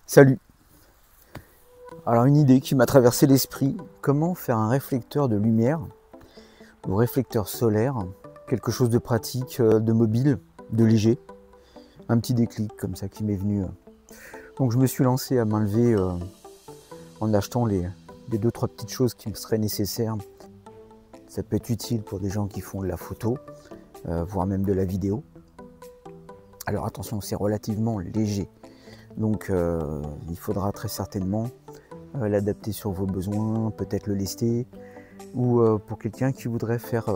Salut. Alors une idée qui m'a traversé l'esprit, comment faire un réflecteur de lumière ou réflecteur solaire, quelque chose de pratique, de mobile, de léger, un petit déclic comme ça qui m'est venu. Donc je me suis lancé à main levée en achetant les 2-3 petites choses qui me seraient nécessaires. Ça peut être utile pour des gens qui font de la photo, voire même de la vidéo. Alors attention, c'est relativement léger. Donc il faudra très certainement l'adapter sur vos besoins, peut-être le lester, ou pour quelqu'un qui voudrait faire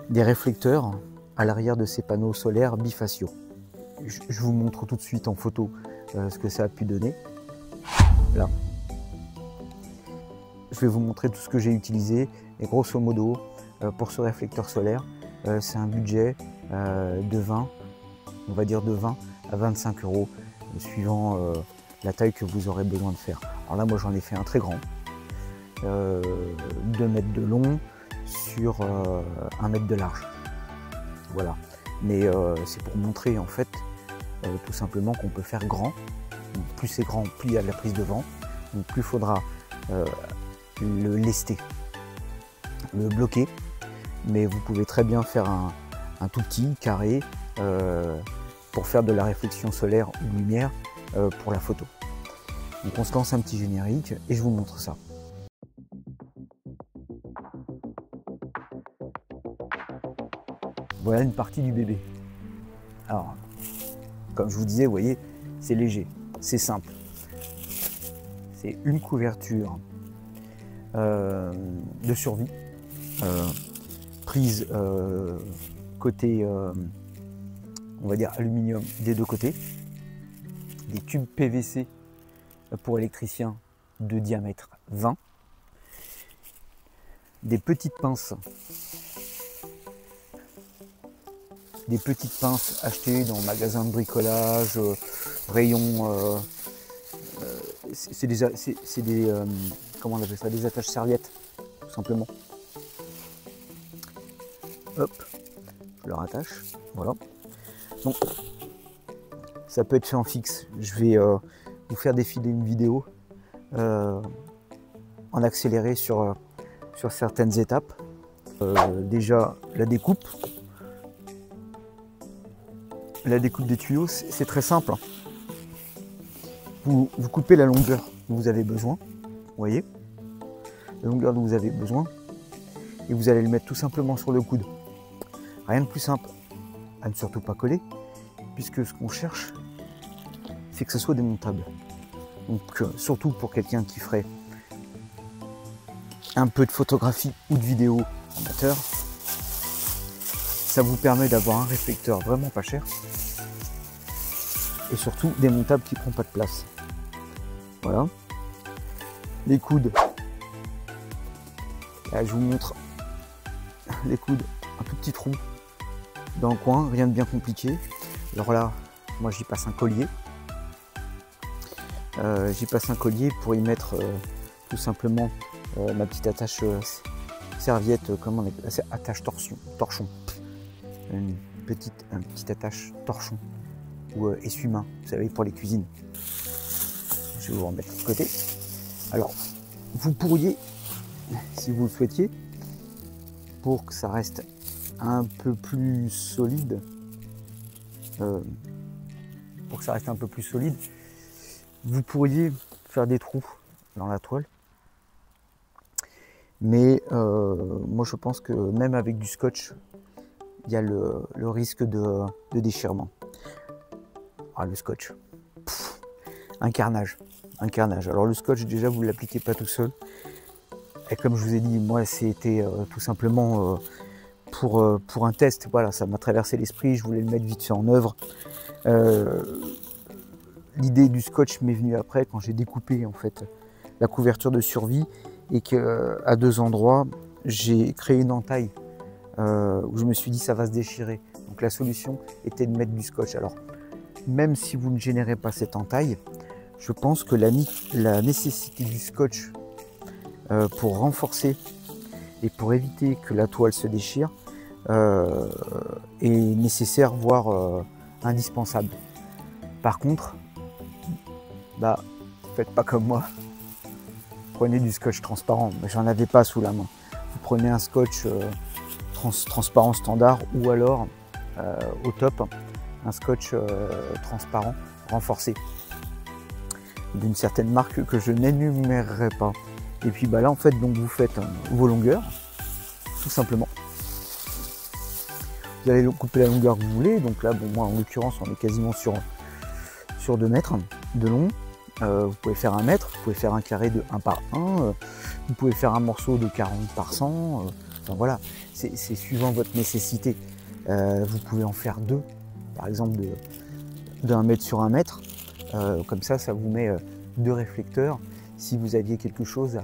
des réflecteurs à l'arrière de ses panneaux solaires bifaciaux. Je vous montre tout de suite en photo ce que ça a pu donner. Là. Je vais vous montrer tout ce que j'ai utilisé, et grosso modo, pour ce réflecteur solaire, c'est un budget de 20, on va dire de 20 à 25 euros, suivant la taille que vous aurez besoin de faire. Alors là, moi j'en ai fait un très grand, 2 mètres de long sur 1 mètre de large. Voilà. Mais c'est pour montrer en fait tout simplement qu'on peut faire grand. Donc, plus c'est grand, plus il y a de la prise de vent. Donc plus il faudra le lester, le bloquer. Mais vous pouvez très bien faire un tout petit carré pour faire de la réflexion solaire ou de lumière pour la photo. Donc on se lance un petit générique et je vous montre ça. Voilà une partie du bébé. Alors, comme je vous disais, vous voyez, c'est léger, c'est simple. C'est une couverture de survie, prise côté, on va dire aluminium des deux côtés, des tubes PVC pour électricien de diamètre 20, des petites pinces achetées dans le magasin de bricolage, rayon, c'est des comment on appelle ça, des attaches serviettes, tout simplement. Hop, je le rattache, voilà. Donc, ça peut être fait en fixe. Je vais vous faire défiler une vidéo en accéléré sur certaines étapes. Déjà, la découpe des tuyaux, c'est très simple. Vous coupez la longueur dont vous avez besoin, vous voyez, la longueur dont vous avez besoin, et vous allez le mettre tout simplement sur le coude. Rien de plus simple, à ne surtout pas coller, puisque ce qu'on cherche, c'est que ce soit démontable. Donc surtout pour quelqu'un qui ferait un peu de photographie ou de vidéo amateur, ça vous permet d'avoir un réflecteur vraiment pas cher et surtout démontable qui prend pas de place. Voilà. Les coudes. Là, je vous montre les coudes, un tout petit trou dans le coin, rien de bien compliqué. Alors là, moi j'y passe un collier. Pour y mettre tout simplement ma petite attache serviette, comment on appelle ça, attache torchon. Une petite attache torchon ou essuie-main, vous savez, pour les cuisines. Je vais vous remettre de côté. Alors, vous pourriez, si vous le souhaitiez, pour que ça reste un peu plus solide, vous pourriez faire des trous dans la toile. Mais moi je pense que même avec du scotch, il y a le risque de déchirement. Ah, le scotch, un carnage. Alors le scotch, déjà vous ne l'appliquez pas tout seul. Et comme je vous ai dit, moi c'était tout simplement pour un test. Voilà, ça m'a traversé l'esprit, je voulais le mettre vite fait en œuvre. L'idée du scotch m'est venue après quand j'ai découpé en fait la couverture de survie et qu'à 2 endroits j'ai créé une entaille où je me suis dit ça va se déchirer. Donc la solution était de mettre du scotch. Alors même si vous ne générez pas cette entaille, je pense que la nécessité du scotch pour renforcer et pour éviter que la toile se déchire est nécessaire, voire indispensable. Par contre, bah faites pas comme moi. Prenez du scotch transparent, mais j'en avais pas sous la main. Vous prenez un scotch transparent standard ou alors au top un scotch transparent renforcé d'une certaine marque que je n'énumérerai pas. Et puis bah là en fait donc vous faites vos longueurs tout simplement. Vous allez couper la longueur que vous voulez. Donc là bon, moi en l'occurrence on est quasiment sur 2 mètres de long. Vous pouvez faire 1 mètre, vous pouvez faire un carré de 1 par 1, vous pouvez faire un morceau de 40 par 100, enfin voilà, c'est suivant votre nécessité. Vous pouvez en faire 2, par exemple de 1 mètre sur 1 mètre, comme ça vous met 2 réflecteurs. Si vous aviez quelque chose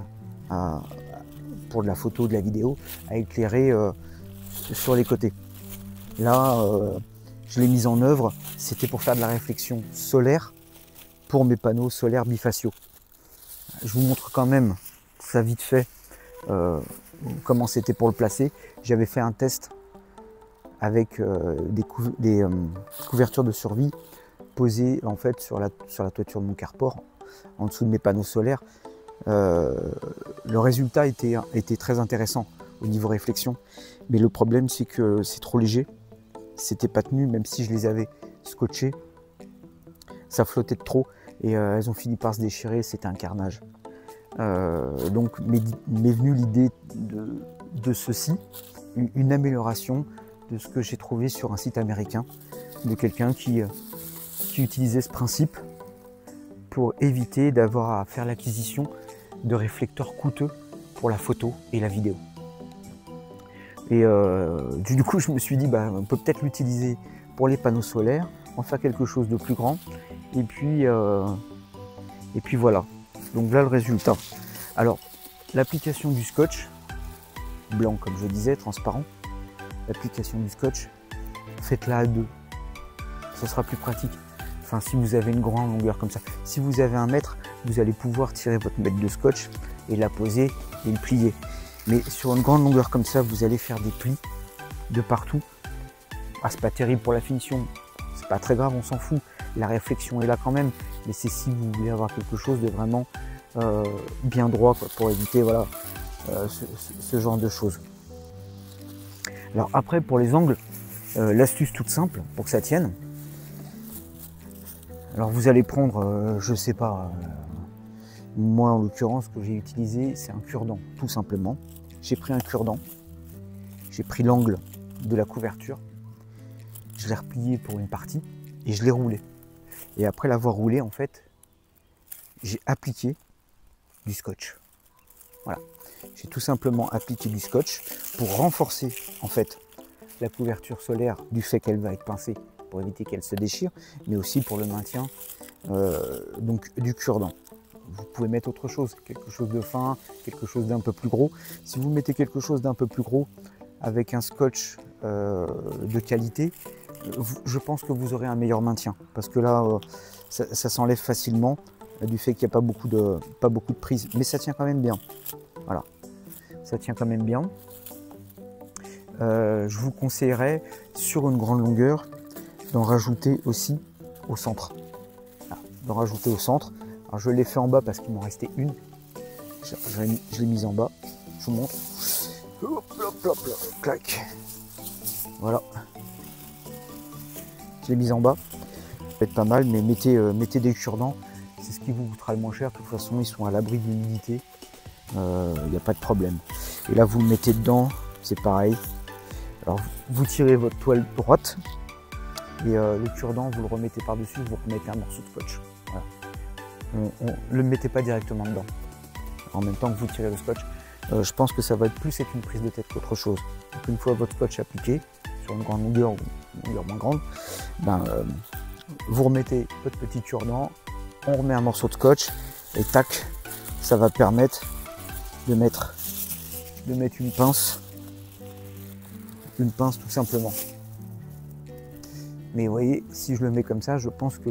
pour de la photo, de la vidéo, à éclairer sur les côtés. Là, je l'ai mise en œuvre, c'était pour faire de la réflexion solaire pour mes panneaux solaires bifaciaux. Je vous montre quand même ça vite fait comment c'était pour le placer. J'avais fait un test avec des couvertures de survie posées en fait sur la toiture de mon carport en dessous de mes panneaux solaires. Le résultat était très intéressant au niveau réflexion, mais le problème c'est que c'est trop léger, c'était pas tenu, même si je les avais scotchés, ça flottait de trop et elles ont fini par se déchirer, c'était un carnage. Donc m'est venue l'idée de ceci, une amélioration de ce que j'ai trouvé sur un site américain, de quelqu'un qui utilisait ce principe pour éviter d'avoir à faire l'acquisition de réflecteurs coûteux pour la photo et la vidéo. Et du coup, je me suis dit, bah, on peut peut-être l'utiliser pour les panneaux solaires, en faire quelque chose de plus grand. Et puis voilà. Donc là, le résultat. Alors, l'application du scotch, blanc comme je disais, transparent, l'application du scotch, faites-la à 2. Ce sera plus pratique. Enfin, si vous avez une grande longueur comme ça. Si vous avez 1 mètre, vous allez pouvoir tirer votre mètre de scotch et la poser et le plier. Mais sur une grande longueur comme ça, vous allez faire des plis de partout. Ah, c'est pas terrible pour la finition, c'est pas très grave, on s'en fout. La réflexion est là quand même, mais c'est si vous voulez avoir quelque chose de vraiment bien droit, quoi, pour éviter voilà, ce genre de choses. Alors après, pour les angles, l'astuce toute simple pour que ça tienne. Alors vous allez prendre, je sais pas, moi en l'occurrence, ce que j'ai utilisé, c'est un cure-dent, tout simplement. J'ai pris un cure-dent, j'ai pris l'angle de la couverture, je l'ai replié pour une partie et je l'ai roulé. Et après l'avoir roulé, en fait, j'ai appliqué du scotch. Voilà, j'ai tout simplement appliqué du scotch pour renforcer en fait la couverture solaire du fait qu'elle va être pincée pour éviter qu'elle se déchire, mais aussi pour le maintien donc du cure-dent. Vous pouvez mettre autre chose, quelque chose de fin, quelque chose d'un peu plus gros. Si vous mettez quelque chose d'un peu plus gros avec un scotch de qualité, je pense que vous aurez un meilleur maintien. Parce que là, ça s'enlève facilement du fait qu'il n'y a pas beaucoup de prise. Mais ça tient quand même bien. Voilà, ça tient quand même bien. Je vous conseillerais, sur une grande longueur, d'en rajouter aussi au centre. Voilà, d'en rajouter au centre. Alors je l'ai fait en bas parce qu'il m'en restait une. Je l'ai mise en bas. Je vous montre. Hop, hop, hop, hop, clac. Voilà. Je l'ai mise en bas. Ça peut être pas mal, mais mettez des cure-dents. C'est ce qui vous coûtera le moins cher. De toute façon, ils sont à l'abri de l'humidité. Il n'y a pas de problème. Et là, vous le mettez dedans. C'est pareil. Alors, vous tirez votre toile droite. Et le cure-dent, vous le remettez par-dessus. Vous remettez un morceau de scotch. Voilà. Ne le mettez pas directement dedans. En même temps que vous tirez le scotch. Je pense que ça va être plus être une prise de tête qu'autre chose. Donc une fois votre scotch appliqué sur une grande longueur ou une longueur moins grande, vous remettez votre petit cure-dent, on remet un morceau de scotch et tac, ça va permettre de mettre une pince tout simplement. Mais vous voyez, si je le mets comme ça, je pense que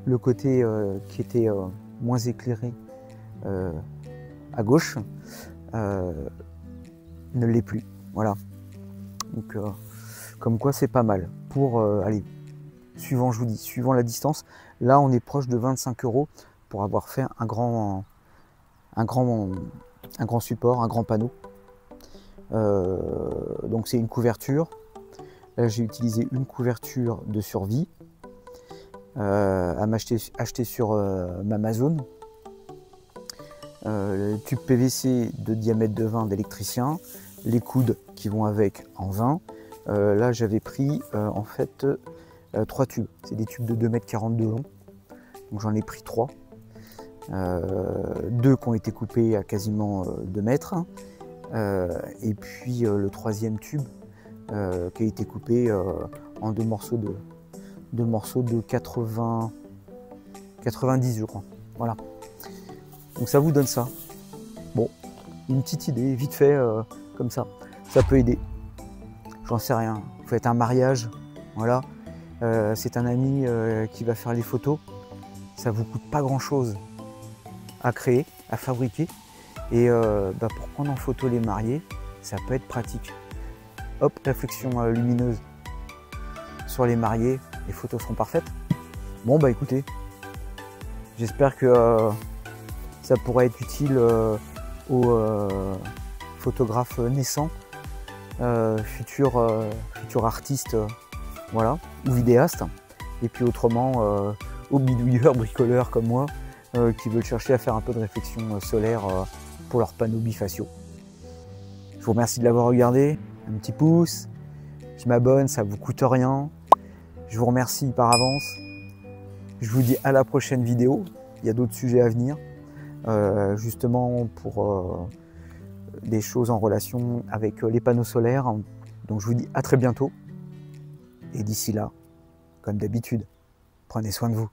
le côté qui était moins éclairé à gauche ne l'est plus. Voilà. Donc comme quoi c'est pas mal. Pour allez, suivant, je vous dis, suivant la distance, là on est proche de 25 € pour avoir fait un grand support, un grand panneau. Donc c'est une couverture. Là j'ai utilisé une couverture de survie acheté sur Amazon. Le tube PVC de diamètre de 20 d'électricien, les coudes qui vont avec en 20. Là j'avais pris en fait 3 tubes, c'est des tubes de 2,40 m de long, donc j'en ai pris 3. 2 qui ont été coupés à quasiment 2 mètres, et puis le troisième tube qui a été coupé en deux morceaux de 90 je crois. Voilà. Donc ça vous donne ça. Bon, une petite idée, vite fait, comme ça. Ça peut aider. J'en sais rien. Vous faites un mariage, voilà. C'est un ami qui va faire les photos. Ça vous coûte pas grand chose à créer, à fabriquer. Et pour prendre en photo les mariés, ça peut être pratique. Hop, réflexion lumineuse sur les mariés, les photos seront parfaites. Bon bah écoutez, j'espère que ça pourrait être utile aux photographes naissants, futurs artistes, voilà, ou vidéastes, et puis autrement aux bidouilleurs, bricoleurs comme moi, qui veulent chercher à faire un peu de réflexion solaire pour leurs panneaux bifaciaux. Je vous remercie de l'avoir regardé, un petit pouce, je m'abonne, ça ne vous coûte rien. Je vous remercie par avance. Je vous dis à la prochaine vidéo. Il y a d'autres sujets à venir, justement pour des choses en relation avec les panneaux solaires. Donc je vous dis à très bientôt. Et d'ici là, comme d'habitude, prenez soin de vous.